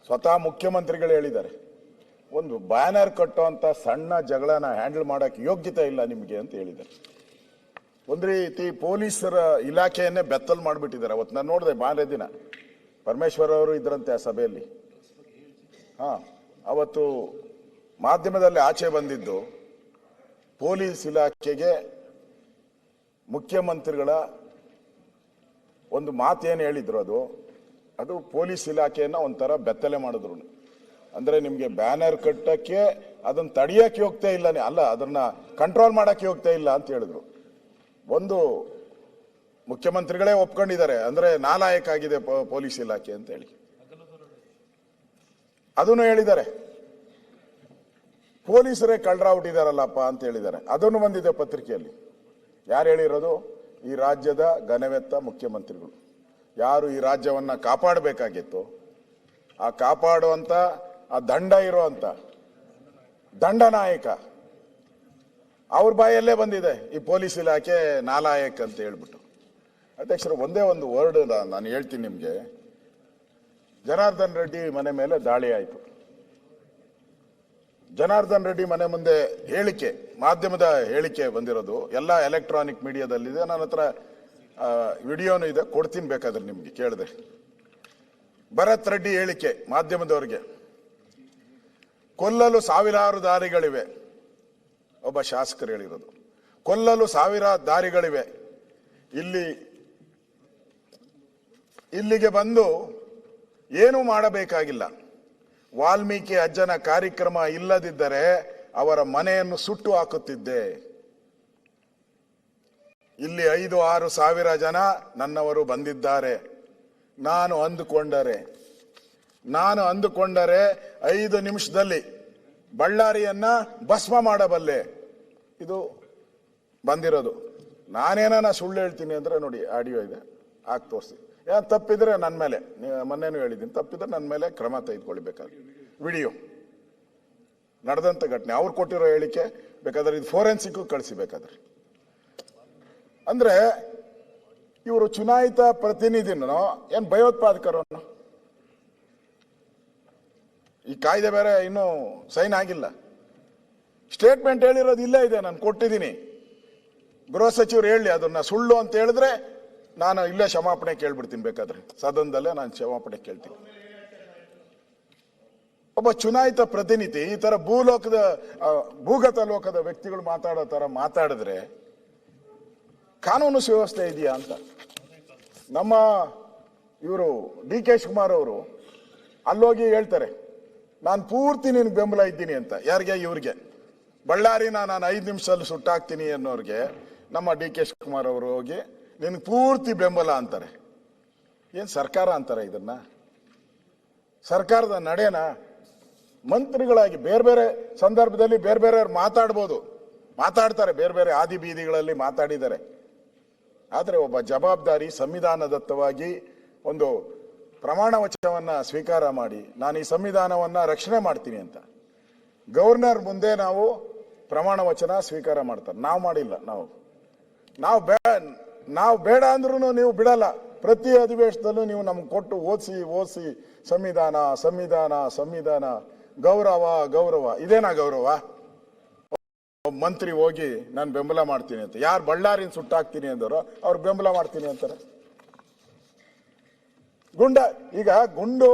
ಸ್ವತಃ ಮುಖ್ಯಮಂತ್ರಿಗಳು ಹೇಳಿದ್ದಾರೆ, ಒಂದು ಬ್ಯಾನರ್ ಕಟ್ಟುವಂತ ಸಣ್ಣ ಜಗಳನ ಹ್ಯಾಂಡಲ್ ಮಾಡಕ್ಕೆ ಯೋಗ್ಯತೆ ಇಲ್ಲ ನಿಮಗೆ ಅಂತ ಹೇಳಿದ್ದಾರೆ. ಒಂದು ರೀತಿ ಪೊಲೀಸರ ಇಲಾಖೆಯನ್ನೇ ಬೆತ್ತಲ್ ಮಾಡಿಬಿಟ್ಟಿದ್ದಾರೆ. ಅವತ್ತು ನಾನು ನೋಡಿದೆ, ಮಾರನೇ ದಿನ ಪರಮೇಶ್ವರ್ ಅವರು ಇದ್ರಂತೆ ಆ ಸಭೆಯಲ್ಲಿ. ಅವತ್ತು ಮಾಧ್ಯಮದಲ್ಲಿ ಆಚೆ ಬಂದಿದ್ದು ಪೊಲೀಸ್ ಇಲಾಖೆಗೆ ಮುಖ್ಯಮಂತ್ರಿಗಳ ಒಂದು ಮಾತೇನು ಹೇಳಿದ್ರು, ಅದು ಪೊಲೀಸ್ ಇಲಾಖೆಯನ್ನ ಒಂಥರ ಬೆತ್ತಲೆ ಮಾಡಿದ್ರು. ಅಂದ್ರೆ ನಿಮ್ಗೆ ಬ್ಯಾನರ್ ಕಟ್ಟಕ್ಕೆ ಅದನ್ನ ತಡೆಯಕ್ಕೆ ಹೋಗ್ತಾ ಇಲ್ಲ, ಅಲ್ಲ ಅದನ್ನ ಕಂಟ್ರೋಲ್ ಮಾಡಕ್ಕೆ ಹೋಗ್ತಾ ಇಲ್ಲ ಅಂತ ಹೇಳಿದ್ರು. ಒಂದು ಮುಖ್ಯಮಂತ್ರಿಗಳೇ ಒಪ್ಕೊಂಡಿದ್ದಾರೆ, ಅಂದ್ರೆ ನಾಲಾಯಕ ಆಗಿದೆ ಪೊಲೀಸ್ ಇಲಾಖೆ ಅಂತ ಹೇಳಿ ಅದನ್ನು ಹೇಳಿದ್ದಾರೆ. ಪೊಲೀಸರೇ ಕಳ್ಳರ ಹುಟ್ಟಿದಾರಲ್ಲಪ್ಪ ಅಂತ ಹೇಳಿದ್ದಾರೆ. ಅದನ್ನು ಬಂದಿದೆ ಪತ್ರಿಕೆಯಲ್ಲಿ. ಯಾರು ಹೇಳಿರೋದು? ಈ ರಾಜ್ಯದ ಘನವೆತ್ತ ಮುಖ್ಯಮಂತ್ರಿಗಳು. ಯಾರು ಈ ರಾಜ್ಯವನ್ನ ಕಾಪಾಡಬೇಕಾಗಿತ್ತು, ಆ ಕಾಪಾಡುವಂತ ಆ ದಂಡ ಇರುವಂತ ದಂಡನಾಯಕ ಅವ್ರ ಬಾಯಲ್ಲೇ ಬಂದಿದೆ ಈ ಪೊಲೀಸ್ ಇಲಾಖೆ ನಾಲಾಯಕ್ ಅಂತ ಹೇಳ್ಬಿಟ್ಟು. ಅಧ್ಯಕ್ಷರು, ಒಂದೇ ಒಂದು ವರ್ಡ್ ನಾನು ಹೇಳ್ತೀನಿ ನಿಮ್ಗೆ. ಜನಾರ್ದನ್ ರೆಡ್ಡಿ ಮನೆ ಮೇಲೆ ದಾಳಿ ಆಯಿತು. ಜನಾರ್ದನ್ ರೆಡ್ಡಿ ಮನೆ ಮುಂದೆ ಹೇಳಿಕೆ, ಮಾಧ್ಯಮದ ಹೇಳಿಕೆ ಬಂದಿರೋದು, ಎಲ್ಲ ಎಲೆಕ್ಟ್ರಾನಿಕ್ ಮೀಡಿಯಾದಲ್ಲಿದೆ. ನನ್ನ ಹತ್ರ ವಿಡಿಯೋನು ಇದೆ, ಕೊಡ್ತೀನಿ ಬೇಕಾದ್ರೆ ನಿಮ್ಗೆ ಕೇಳಿದೆ. ಭರತ್ ರೆಡ್ಡಿ ಹೇಳಿಕೆ ಮಾಧ್ಯಮದವರಿಗೆ, ಕೊಲ್ಲಲು ಸಾವಿರಾರು ದಾರಿಗಳಿವೆ. ಒಬ್ಬ ಶಾಸಕರು ಹೇಳಿರೋದು, ಕೊಲ್ಲಲು ಸಾವಿರಾರು ದಾರಿಗಳಿವೆ. ಇಲ್ಲಿಗೆ ಬಂದು ಏನೂ ಮಾಡಬೇಕಾಗಿಲ್ಲ. ವಾಲ್ಮೀಕಿ ಅಜ್ಜನ ಕಾರ್ಯಕ್ರಮ ಇಲ್ಲದಿದ್ದರೆ ಅವರ ಮನೆಯನ್ನು ಸುಟ್ಟು ಹಾಕುತ್ತಿದ್ದೆ. ಇಲ್ಲಿ 5-6 ಸಾವಿರ ಜನ ನನ್ನವರು ಬಂದಿದ್ದಾರೆ. ನಾನು ಅಂದುಕೊಂಡರೆ 5 ನಿಮಿಷದಲ್ಲಿ ಬಳ್ಳಾರಿಯನ್ನ ಭಸ್ಮ ಮಾಡಬಲ್ಲೆ. ಇದು ಬಂದಿರೋದು. ನಾನೇನ ಸುಳ್ಳು ಹೇಳ್ತೀನಿ ಅಂದ್ರೆ ನೋಡಿ, ಆಡಿಯೋ ಇದೆ, ಹಾಕಿ ತೋರಿಸಿ. ಏನ್ ತಪ್ಪಿದ್ರೆ ನನ್ನ ಮೇಲೆ, ಮೊನ್ನೆನೂ ಹೇಳಿದ್ದೀನಿ, ತಪ್ಪಿದ್ರೆ ನನ್ನ ಮೇಲೆ ಕ್ರಮ ತೆಗೆದುಕೊಳ್ಬೇಕಾದ್ರೆ. ವಿಡಿಯೋ ನಡೆದಂತ ಘಟನೆ, ಅವ್ರು ಕೊಟ್ಟಿರೋ ಹೇಳಿಕೆ ಬೇಕಾದ್ರೆ ಇದು ಫೋರೆನ್ಸಿಕ್ ಕಳಿಸಿ ಬೇಕಾದ್ರೆ. ಅಂದ್ರೆ ಇವರು ಚುನಾಯಿತ ಪ್ರತಿನಿಧಿನೋ ಏನ್ ಭಯೋತ್ಪಾದಕರನ್ನು? ಈ ಕಾಯ್ದೆ ಬೇರೆ ಇನ್ನೂ ಸೈನ್ ಆಗಿಲ್ಲ. ಸ್ಟೇಟ್ಮೆಂಟ್ ಹೇಳಿರೋದು ಇಲ್ಲೇ ಇದೆ, ನಾನು ಕೊಟ್ಟಿದ್ದೀನಿ. ಗೃಹ ಸಚಿವರು ಹೇಳಿ ಅದನ್ನ ಸುಳ್ಳು ಅಂತ ಹೇಳಿದ್ರೆ ನಾನು ಇಲ್ಲೇ ಕ್ಷಮಾಪಣೆ ಕೇಳ್ಬಿಡ್ತೀನಿ, ಬೇಕಾದ್ರೆ ಸದನದಲ್ಲೇ ನಾನು ಕ್ಷಮಾಪಣೆ ಕೇಳ್ತೀನಿ. ಒಬ್ಬ ಚುನಾಯಿತ ಪ್ರತಿನಿಧಿ ಈ ತರ ಭೂಗತ ಲೋಕದ ವ್ಯಕ್ತಿಗಳು ಮಾತಾಡೋ ತರ ಮಾತಾಡಿದ್ರೆ ಕಾನೂನು ಸುವ್ಯವಸ್ಥೆ ಇದೆಯಾ ಅಂತ. ನಮ್ಮ ಇವರು ಡಿ.ಕೆ. ಶಿವಕುಮಾರ್ ಅವರು ಅಲ್ಲೋಗಿ ಹೇಳ್ತಾರೆ, ನಾನು ಪೂರ್ತಿ ನಿನ್ಗೆ ಬೆಂಬಲ ಇದ್ದೀನಿ ಅಂತ. ಯಾರಿಗೆ? ಇವ್ರಿಗೆ. ಬಳ್ಳಾರಿನ ನಾನು 5 ನಿಮಿಷದಲ್ಲಿ ಸುಟ್ಟಾಕ್ತೀನಿ ಅನ್ನೋರಿಗೆ ನಮ್ಮ ಡಿ.ಕೆ. ಶಿವಕುಮಾರ್ ಅವರು ಹೋಗಿ ನಿನ್ಗೆ ಪೂರ್ತಿ ಬೆಂಬಲ ಅಂತಾರೆ. ಏನ್ ಸರ್ಕಾರ ಅಂತಾರೆ ಇದನ್ನ? ಸರ್ಕಾರದ ನಡೆನಾ? ಮಂತ್ರಿಗಳಾಗಿ ಬೇರೆ ಬೇರೆ ಸಂದರ್ಭದಲ್ಲಿ ಬೇರೆ ಬೇರೆಯವ್ರು ಮಾತಾಡ್ತಾರೆ, ಬೇರೆ ಬೇರೆ ಆದಿ ಬೀದಿಗಳಲ್ಲಿ ಮಾತಾಡಿದ್ದಾರೆ. ಆದರೆ ಒಬ್ಬ ಜವಾಬ್ದಾರಿ ಸಂವಿಧಾನದತ್ತವಾಗಿ ಒಂದು ಪ್ರಮಾಣ ವಚನವನ್ನ ಸ್ವೀಕಾರ ಮಾಡಿ, ನಾನು ಈ ಸಂವಿಧಾನವನ್ನ ರಕ್ಷಣೆ ಮಾಡ್ತೀನಿ ಅಂತ ಗವರ್ನರ್ ಮುಂದೆ ನಾವು ಪ್ರಮಾಣ ವಚನ ಸ್ವೀಕಾರ ಮಾಡ್ತಾರೆ. ನಾವು ಮಾಡಿಲ್ಲ. ನಾವು ಬೇಡ ಅಂದ್ರೂ ನೀವು ಬಿಡಲ್ಲ. ಪ್ರತಿ ಅಧಿವೇಶನದಲ್ಲೂ ನೀವು ನಮ್ಗೆ ಕೊಟ್ಟು ಓದಿಸಿ ಸಂವಿಧಾನ ಗೌರವ. ಇದೇನಾ ಗೌರವ? ಮಂತ್ರಿ ಹೋಗಿ ನಾನು ಬೆಂಬಲ ಮಾಡ್ತೀನಿ ಅಂತ, ಯಾರು ಬಳ್ಳಾರಿನ ಸುಟ್ಟಾಕ್ತೀನಿ ಅಂದವರು ಅವ್ರು ಬೆಂಬಲ ಮಾಡ್ತೀನಿ ಅಂತಾರೆ. ಗುಂಡು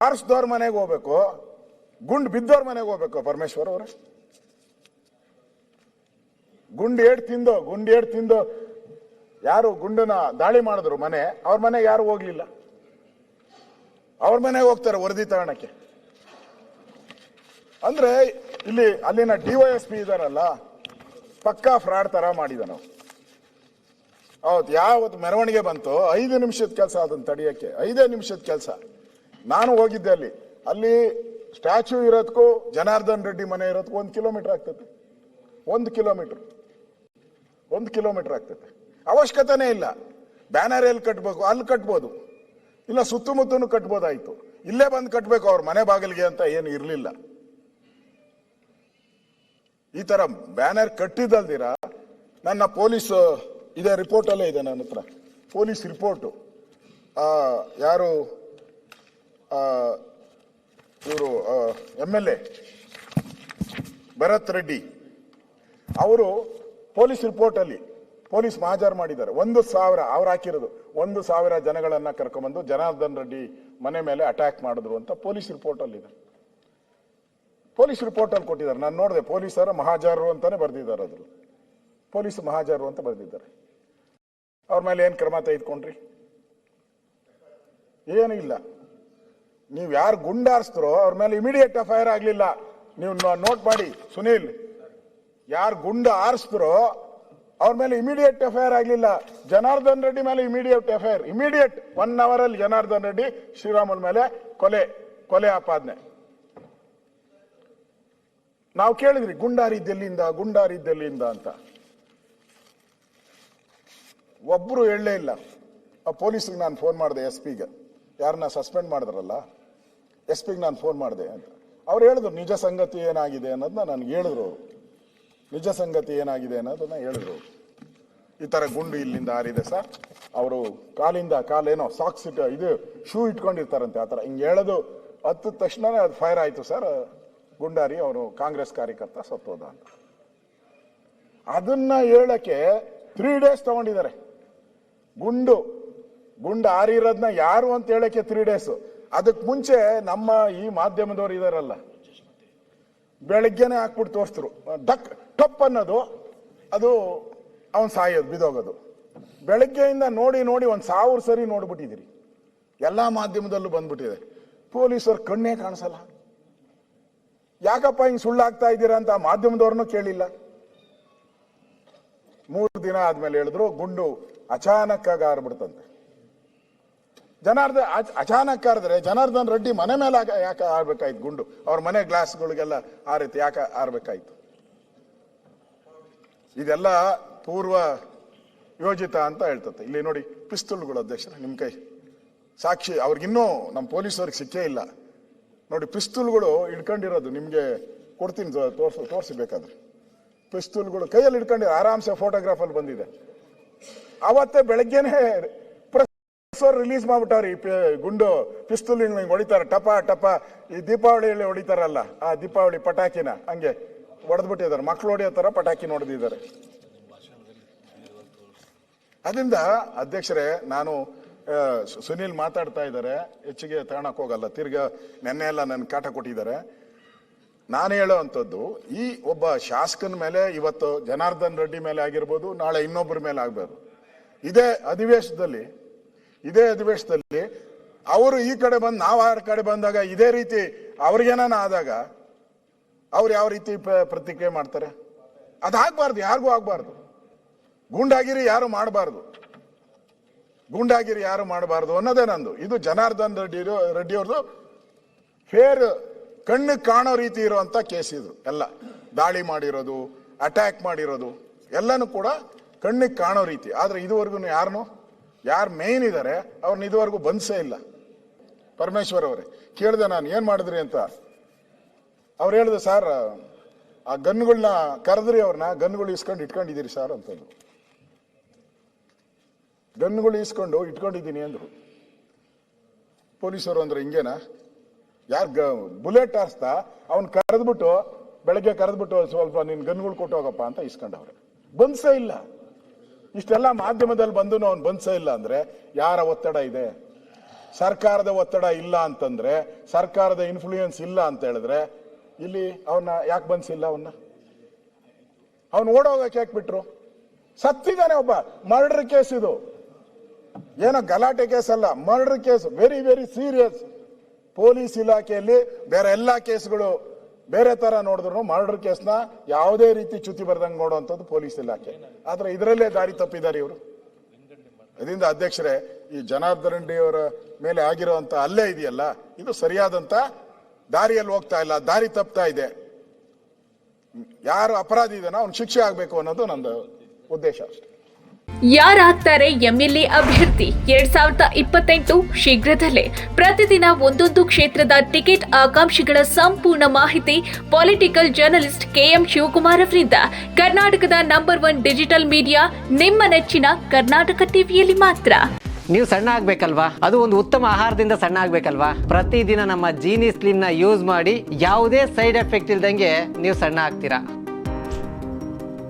ಆರಿಸಿದವ್ರ ಮನೆಗೆ ಹೋಗ್ಬೇಕು, ಗುಂಡು ಬಿದ್ದವ್ರ ಮನೆಗೆ ಹೋಗ್ಬೇಕು. ಪರಮೇಶ್ವರ್ ಅವರೇ, ಗುಂಡು ಏಟ್ ತಿಂದು ಯಾರು ಗುಂಡನ ದಾಳಿ ಮಾಡಿದ್ರು ಮನೆ, ಅವ್ರ ಮನೆಗೆ ಯಾರು ಹೋಗ್ಲಿಲ್ಲ. ಅವ್ರ ಮನೆಗೆ ಹೋಗ್ತಾರೆ ವರದಿ ತಗೊಳಕ್ಕೆ. ಅಂದ್ರೆ ಅಲ್ಲಿನ DYSP ಇದಾರಲ್ಲ, ಪಕ್ಕಾ ಫ್ರಾಡ್ ತರ ಮಾಡಿದ. ನಾವು ಯಾವತ್ತು ಮೆರವಣಿಗೆ ಬಂತು 5 ನಿಮಿಷದ ಕೆಲಸ, ಅದನ್ನ ತಡೆಯಕ್ಕೆ 5 ನಿಮಿಷದ ಕೆಲಸ. ನಾನು ಹೋಗಿದ್ದೆ ಅಲ್ಲಿ ಸ್ಟ್ಯಾಚ್ಯೂ ಇರೋದಕ್ಕೂ ಜನಾರ್ದನ್ ರೆಡ್ಡಿ ಮನೆ ಇರೋದಕ್ಕೂ 1 ಕಿಲೋಮೀಟರ್ ಆಗ್ತದೆ. 1 ಕಿಲೋಮೀಟರ್ ಆಗ್ತದೆ. ಅವಶ್ಯಕತೆನೇ ಇಲ್ಲ. ಬ್ಯಾನರ್ ಎಲ್ಲಿ ಕಟ್ಬೇಕು ಅಲ್ಲಿ ಕಟ್ಬೋದು, ಇಲ್ಲ ಸುತ್ತಮುತ್ತನು ಕಟ್ಬೋದಾಯ್ತು. ಇಲ್ಲೇ ಬಂದು ಕಟ್ಬೇಕು ಅವ್ರ ಮನೆ ಬಾಗಿಲಿಗೆ ಅಂತ ಏನು ಇರಲಿಲ್ಲ. ಈ ತರ ಬ್ಯಾನರ್ ಕಟ್ಟಿದ್ದಲ್ದಿರ ನನ್ನ ಪೊಲೀಸ್ ಇದೆ, ರಿಪೋರ್ಟ್ ಅಲ್ಲೇ ಇದೆ ನನ್ನ ಹತ್ರ, ಪೊಲೀಸ್ ರಿಪೋರ್ಟು. ಯಾರು ಇವರು MLA ಭರತ್ ರೆಡ್ಡಿ ಅವರು ಪೊಲೀಸ್ ರಿಪೋರ್ಟ್ ಅಲ್ಲಿ ಪೊಲೀಸ್ ಮಹಾಜರ್ ಮಾಡಿದ್ದಾರೆ. 1,000 ಅವ್ರು ಹಾಕಿರೋದು 1,000 ಜನಗಳನ್ನ ಕರ್ಕೊಂಡ್ಬಂದು ಜನಾರ್ದನ್ ರೆಡ್ಡಿ ಮನೆ ಮೇಲೆ ಅಟ್ಯಾಕ್ ಮಾಡಿದ್ರು ಅಂತ ಪೊಲೀಸ್ ರಿಪೋರ್ಟ್ ಅಲ್ಲಿ ಇದೆ. ಪೊಲೀಸ್ ರಿಪೋರ್ಟ್ ಅಲ್ಲಿ ಕೊಟ್ಟಿದ್ದಾರೆ, ನಾನು ನೋಡಿದೆ. ಪೊಲೀಸರ ಮಹಾಜರು ಅಂತಾನೆ ಬರ್ದಿದ್ದಾರೆ, ಅದ್ರ ಪೊಲೀಸ್ ಮಹಾಜರು ಅಂತ ಬರ್ದಿದ್ದಾರೆ. ಅವ್ರ ಮೇಲೆ ಏನ್ ಕ್ರಮ ತೆಗೆದುಕೊಂಡ್ರಿ? ಏನೂ ಇಲ್ಲ. ನೀವು ಯಾರು ಗುಂಡಾರಿಸಿದ್ರೋ ಅವ್ರ ಮೇಲೆ ಇಮಿಡಿಯೇಟ್ ಎಫ್ಐಆರ್ ಆಗ್ಲಿಲ್ಲ. ನೀವು ನೋಟ್ ಮಾಡಿ ಸುನೀಲ್, ಯಾರು ಗುಂಡು ಆರಿಸಿದ್ರೋ ಅವ್ರ ಮೇಲೆ ಇಮಿಡಿಯೇಟ್ ಎಫ್ಐಆರ್ ಆಗ್ಲಿಲ್ಲ. ಜನಾರ್ದನ್ ರೆಡ್ಡಿ ಮೇಲೆ ಇಮಿಡಿಯೇಟ್ ಎಫ್ಐಆರ್, ಇಮಿಡಿಯೇಟ್ 1 hour ಅಲ್ಲಿ ಜನಾರ್ದನ್ ರೆಡ್ಡಿ ಶ್ರೀರಾಮುಲು ಮೇಲೆ ಕೊಲೆ ಆಪಾದನೆ. ನಾವು ಕೇಳಿದ್ರಿ ಗುಂಡಾರಿದ್ದೆಲ್ಲಿಂದ ಅಂತ. ಒಬ್ರು ಹೇಳಲೇ ಇಲ್ಲ. ಆ ಪೊಲೀಸ್ಗೆ ನಾನು ಫೋನ್ ಮಾಡಿದೆ, SP ಗೆ, ಯಾರನ್ನ ಸಸ್ಪೆಂಡ್ ಮಾಡಿದ್ರಲ್ಲ SP ಗೆ ನಾನು ಫೋನ್ ಮಾಡಿದೆ ಅಂತ. ಅವ್ರು ಹೇಳಿದ್ರು ನಿಜ ಸಂಗತಿ ಏನಾಗಿದೆ ಅನ್ನೋದನ್ನ ನನಗೆ ಹೇಳಿದ್ರು. ನಿಜ ಸಂಗತಿ ಏನಾಗಿದೆ ಅನ್ನೋದನ್ನ ಹೇಳಿದ್ರು. ಈ ತರ ಗುಂಡು ಇಲ್ಲಿಂದ ಹಾರಿದೆ ಸರ್, ಅವರು ಕಾಲೇನೋ ಸಾಕ್ಸ್ ಇದು ಶೂ ಇಟ್ಕೊಂಡಿರ್ತಾರಂತೆ, ಆತರ ಹಿಂಗೆ ಹೇಳೋದು ಹತ್ತಿದ ತಕ್ಷಣನೇ ಅದು ಫೈರ್ ಆಯ್ತು ಸರ್, ಗುಂಡಾರಿ ಅವನು ಕಾಂಗ್ರೆಸ್ ಕಾರ್ಯಕರ್ತ ಸತ್ತೋದ ಅಂತ. ಅದನ್ನ ಹೇಳಕ್ಕೆ 3 days ತಗೊಂಡಿದ್ದಾರೆ. ಗುಂಡು ಹಾರಿರೋದನ್ನ ಯಾರು ಅಂತ ಹೇಳಕ್ಕೆ 3 days. ಅದಕ್ಕೆ ಮುಂಚೆ ನಮ್ಮ ಈ ಮಾಧ್ಯಮದವ್ರು ಇದಾರಲ್ಲ, ಬೆಳಗ್ಗೆನೆ ಹಾಕ್ಬಿಟ್ಟು ತೋರಿಸ್ತರು. ಟಪ್ ಅನ್ನೋದು ಅದು ಅವನ್ ಸಾಯೋದು, ಬಿದೋಗೋದು. ಬೆಳಗ್ಗೆಯಿಂದ ನೋಡಿ 1,000 ಸರಿ ನೋಡ್ಬಿಟ್ಟಿದ್ದೀರಿ, ಎಲ್ಲಾ ಮಾಧ್ಯಮದಲ್ಲೂ ಬಂದ್ಬಿಟ್ಟಿದೆ. ಪೊಲೀಸರು ಕಣ್ಣೇ ಕಾಣಿಸಲ್ಲ. ಯಾಕಪ್ಪ ಹಿಂಗ್ ಸುಳ್ಳಾಗ್ತಾ ಇದ್ದೀರಾ ಅಂತ ಮಾಧ್ಯಮದವ್ರನ್ನೂ ಕೇಳಿಲ್ಲ. 3 ದಿನ ಆದ್ಮೇಲೆ ಹೇಳಿದ್ರು ಗುಂಡು ಅಚಾನಕ್ ಆಗಿ ಹಾರ್ಬಿಡ್ತಂತೆ. ಅಚಾನಕ್ ಹಾರಿದ್ರೆ ಜನಾರ್ದನ್ ರೆಡ್ಡಿ ಮನೆ ಮೇಲೆ ಯಾಕೆ ಹಾರ್ಬೇಕಾಯ್ತು ಗುಂಡು? ಅವ್ರ ಮನೆ ಗ್ಲಾಸ್ಗಳಿಗೆಲ್ಲ ಹಾರಿತ್ತು, ಯಾಕೆ ಹಾರ್ಬೇಕಾಯ್ತು? ಇದೆಲ್ಲ ಪೂರ್ವ ಯೋಜಿತ ಅಂತ ಹೇಳ್ತತೆ. ಇಲ್ಲಿ ನೋಡಿ ಪಿಸ್ತೂಲ್ಗಳು, ಅಧ್ಯಕ್ಷರ ನಿಮ್ ಕೈ ಸಾಕ್ಷಿ, ಅವ್ರಿಗಿನ್ನೂ ನಮ್ಮ ಪೊಲೀಸವ್ರಿಗೆ ಸಿಕ್ಕೇ ಇಲ್ಲ. ನೋಡಿ ಪಿಸ್ತೂಲ್ಗಳು ಇಟ್ಕೊಂಡಿರೋದು, ನಿಮ್ಗೆ ಕೊಡ್ತೀನಿ ತೋರಿಸಬೇಕಾದ್ರೆ. ಪಿಸ್ತೂಲ್ಗಳು ಕೈಯಲ್ಲಿ ಇಟ್ಕೊಂಡಿರೋ ಆರಾಮ್ಸೆ ಫೋಟೋಗ್ರಾಫ್ ಅಲ್ಲಿ ಬಂದಿದೆ. ಅವತ್ತೇ ಬೆಳಗ್ಗೆನೆ ರಿಲೀಸ್ ಮಾಡ್ಬಿಟ್ಟವ್ರಿ ಗುಂಡು ಪಿಸ್ತೂಲ್ ಹೊಡಿತಾರೆ, ಟಪ ಈ ದೀಪಾವಳಿಯಲ್ಲಿ ಹೊಡಿತಾರಲ್ಲ ಆ ದೀಪಾವಳಿ ಪಟಾಕಿನ ಹಂಗೆ ಹೊಡೆದ್ಬಿಟ್ಟಿದ್ದಾರೆ. ಮಕ್ಳು ಹೊಡೆಯೋ ತರ ಪಟಾಕಿ ಹೊಡೆದಿದ್ದಾರೆ. ಅದರಿಂದ ಅಧ್ಯಕ್ಷರೇ, ನಾನು ಸುನೀಲ್ ಮಾತಾಡ್ತಾ ಇದ್ದಾರೆ, ಹೆಚ್ಚಿಗೆ ತಗೊಳಕ್ ಹೋಗಲ್ಲ. ತಿರ್ಗಾ ನೆನ್ನೆ ಎಲ್ಲ ನನ್ ಕಾಟ ಕೊಟ್ಟಿದ್ದಾರೆ. ನಾನು ಹೇಳೋ ಅಂಥದ್ದು, ಈ ಒಬ್ಬ ಶಾಸಕನ ಮೇಲೆ ಇವತ್ತು ಜನಾರ್ದನ್ ರೆಡ್ಡಿ ಮೇಲೆ ಆಗಿರ್ಬೋದು, ನಾಳೆ ಇನ್ನೊಬ್ಬರ ಮೇಲೆ ಆಗ್ಬೋದು. ಇದೇ ಅಧಿವೇಶನದಲ್ಲಿ ಅವರು ಈ ಕಡೆ ಬಂದು ನಾವು ಆ ಕಡೆ ಬಂದಾಗ ಇದೇ ರೀತಿ ಅವ್ರಿಗೇನ ಆದಾಗ ಅವ್ರು ಯಾವ ರೀತಿ ಪ್ರತಿಕ್ರಿಯೆ ಮಾಡ್ತಾರೆ? ಅದಾಗಬಾರ್ದು, ಯಾರಿಗೂ ಆಗ್ಬಾರ್ದು. ಗೂಂಡಾಗಿರಿ ಯಾರು ಮಾಡಬಾರ್ದು ಅನ್ನೋದೇ ನಂದು. ಇದು ಜನಾರ್ದನ್ ರೆಡ್ಡಿ ಅವ್ರದ್ದು ಫೇರ್, ಕಣ್ಣಿಗೆ ಕಾಣೋ ರೀತಿ ಇರುವಂತ ಕೇಸ್ ಇದು. ಎಲ್ಲ ದಾಳಿ ಮಾಡಿರೋದು, ಅಟ್ಯಾಕ್ ಮಾಡಿರೋದು ಎಲ್ಲನೂ ಕೂಡ ಕಣ್ಣಿಗೆ ಕಾಣೋ ರೀತಿ. ಆದ್ರೆ ಇದುವರೆಗೂ ಯಾರು ಮೇನ್ ಇದ್ದಾರೆ ಅವ್ರನ್ನ ಇದುವರೆಗೂ ಬಂಧಿಸೇ ಇಲ್ಲ. ಪರಮೇಶ್ವರ್ ಅವರೇ ಕೇಳಿದೆ ನಾನು, ಏನ್ ಮಾಡಿದ್ರಿ ಅಂತ. ಅವ್ರು ಹೇಳಿದ್ರು, ಸರ್ ಆ ಗನ್ಗಳನ್ನ ಕರೆದ್ರಿ, ಅವ್ರನ್ನ ಗನ್ಗಳು ಇಟ್ಕೊಂಡಿದ್ದೀರಿ ಸರ್ ಅಂತಂದ್ರು. ಗನ್ಗಳು ಇಟ್ಕೊಂಡಿದ್ದೀನಿ ಅಂದ್ರು. ಪೊಲೀಸರು ಅಂದ್ರೆ ಹಿಂಗೇನಾ? ಯಾರು ಬುಲೆಟ್ ಹಾರಿಸ್ತಾ ಅವ್ನ್ ಬೆಳಗ್ಗೆ ಕರೆದ್ಬಿಟ್ಟು ಸ್ವಲ್ಪ ನಿನ್ ಗನ್ಗಳು ಕೊಟ್ಟು ಹೋಗಪ್ಪ ಅಂತ ಇಸ್ಕೊಂಡವ್ರೆ. ಬಂಧಿಸೇ ಇಲ್ಲ. ಇಷ್ಟೆಲ್ಲ ಮಾಧ್ಯಮದಲ್ಲಿ ಬಂದು ಅವ್ನು ಬಂಧಿಸೇ ಇಲ್ಲ ಅಂದ್ರೆ ಯಾರ ಒತ್ತಡ ಇದೆ? ಸರ್ಕಾರದ ಒತ್ತಡ ಇಲ್ಲ ಅಂತಂದ್ರೆ, ಸರ್ಕಾರದ ಇನ್ಫ್ಲೂಯೆನ್ಸ್ ಇಲ್ಲ ಅಂತ ಹೇಳಿದ್ರೆ ಇಲ್ಲಿ ಅವನ್ನ ಯಾಕೆ ಬಂಧಿಸಿಲ್ಲ? ಅವನು ಓಡೋಗಕ್ಕೆ ಯಾಕೆ ಬಿಟ್ರು? ಸತ್ತಿದ್ದಾನೆ ಒಬ್ಬ. ಮರ್ಡರ್ ಕೇಸ್ ಇದು, ಏನೋ ಗಲಾಟೆ ಕೇಸ್ ಅಲ್ಲ, murder case. Very very serious. Police ಇಲಾಖೆಯಲ್ಲಿ ಬೇರೆ ಎಲ್ಲಾ ಕೇಸ್ಗಳು ಬೇರೆ ತರ ನೋಡಿದ್ರು ಮರ್ಡರ್ ಕೇಸ್ನ ಯಾವುದೇ ರೀತಿ ಚ್ಯುತಿ ಬರ್ದಂಗೆ ನೋಡುವಂಥದ್ದು ಪೊಲೀಸ್ ಇಲಾಖೆ. ಆದ್ರೆ ಇದರಲ್ಲೇ ದಾರಿ ತಪ್ಪಿದ್ದಾರೆ ಇವರು. ಇದರಿಂದ ಅಧ್ಯಕ್ಷರೇ, ಈ ಜನಾರ್ದನ್ ರೆಡ್ಡಿ ಅವರ ಮೇಲೆ ಆಗಿರುವಂತ ಹಲ್ಲೆ ಇದೆಯಲ್ಲ, ಇದು ಸರಿಯಾದಂತ ದಾರಿಯಲ್ಲಿ ಹೋಗ್ತಾ ಇಲ್ಲ, ದಾರಿ ತಪ್ತಾ ಇದೆ. ಯಾರು ಅಪರಾಧಿ ಇದನ್ನ ಅವ್ನು ಶಿಕ್ಷೆ ಆಗ್ಬೇಕು ಅನ್ನೋದು ನಂದು ಉದ್ದೇಶ ಅಷ್ಟೇ. ಯಾರಾಗ್ತಾರೆ MLA ಅಭ್ಯರ್ಥಿ 2028 ಶೀಘ್ರದಲ್ಲೇ. ಪ್ರತಿದಿನ ಒಂದೊಂದು ಕ್ಷೇತ್ರದ ಟಿಕೆಟ್ ಆಕಾಂಕ್ಷಿಗಳ ಸಂಪೂರ್ಣ ಮಾಹಿತಿ ಪೊಲಿಟಿಕಲ್ ಜರ್ನಲಿಸ್ಟ್ KM ಶಿವಕುಮಾರ್ ಅವರಿಂದ. ಕರ್ನಾಟಕದ ನಂಬರ್ 1 ಡಿಜಿಟಲ್ ಮೀಡಿಯಾ ನಿಮ್ಮ ನೆಚ್ಚಿನ ಕರ್ನಾಟಕ ಟಿವಿಯಲ್ಲಿ ಮಾತ್ರ. ನೀವು ಸಣ್ಣ ಆಗ್ಬೇಕಲ್ವಾ, ಅದು ಒಂದು ಉತ್ತಮ ಆಹಾರದಿಂದ ಸಣ್ಣ ಆಗ್ಬೇಕಲ್ವಾ. ಪ್ರತಿದಿನ ನಮ್ಮ ಜೀನಿ ಸ್ಲಿಮ್ ನ ಯೂಸ್ ಮಾಡಿ ಯಾವುದೇ ಸೈಡ್ ಎಫೆಕ್ಟ್ ಇಲ್ದಂಗೆ ನೀವು ಸಣ್ಣ ಆಗ್ತೀರಾ.